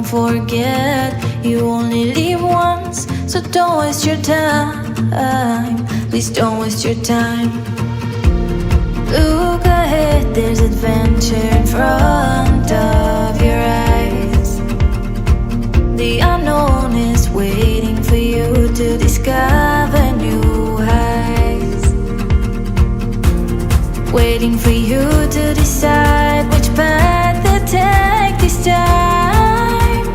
forget. You only live once, so don't waste your time. Please don't waste your time. Look ahead, there's adventure in front of your eyes. The unknown is waiting for you to discover new heights. Waiting for you to decide which path to take this time.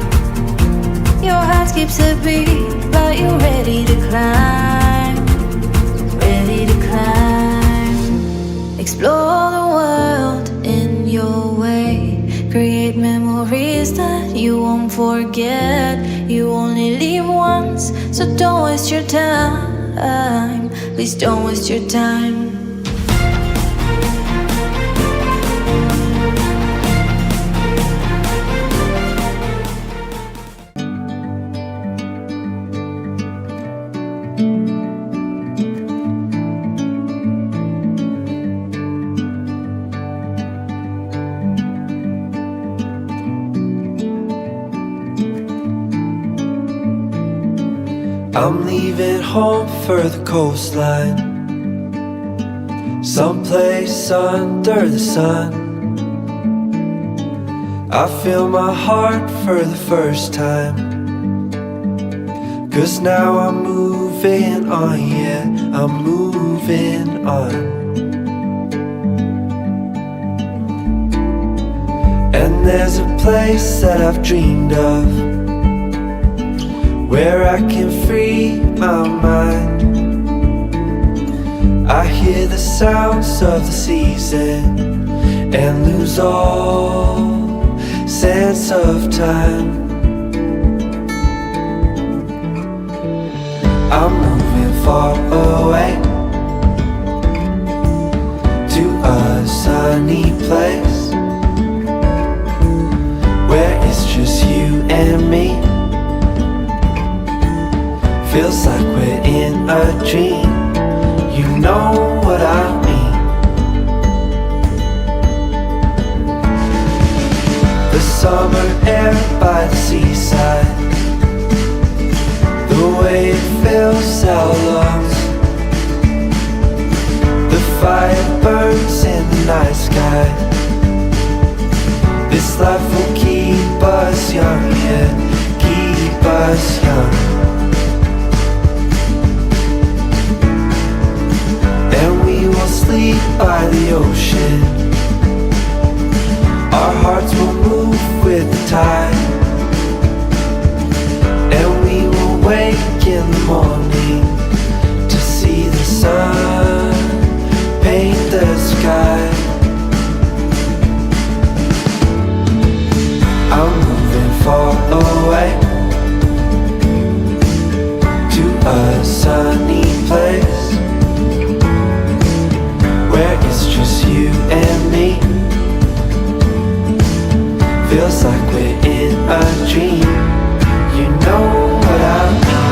Your heart skips a beat, but you're ready to climb. Ready to climb. Explore the world in your way. Create memories that you won't forget. You only live once, so don't waste your time. Please don't waste your time. I'm leaving home for the coastline, someplace under the sun. I feel my heart for the first time, 'cause now I'm moving on, yeah, I'm moving on. And there's a place that I've dreamed of, where I can free my mind. I hear the sounds of the season and lose all sense of time. I'm moving far away to a sunny place where it's just you and me. Feels like we're in a dream. You know what I mean. The summer air by the seaside, the way it fills our lungs. The fire burns in the night sky. This life will keep us young, yeah, keep us young. We will sleep by the ocean. Our hearts will move with the tide, and we will wake in the morning to see the sun paint the sky. I'm moving far away to a sunny place where it's just you and me. Feels like we're in a dream. You know what I mean.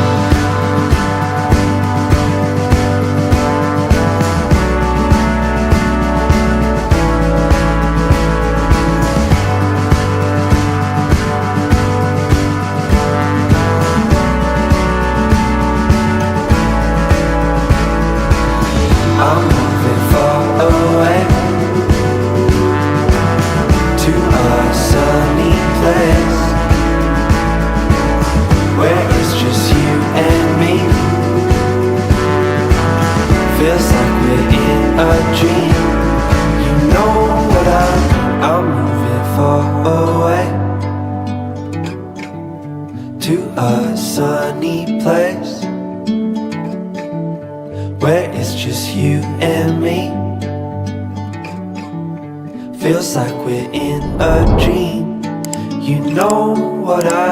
I'm moving far away to a sunny place where it's just you and me. Feels like we're in a dream. You know what I'm moving far away to a sunny place where it's just you and me. Feels like we're in a dream. You know what I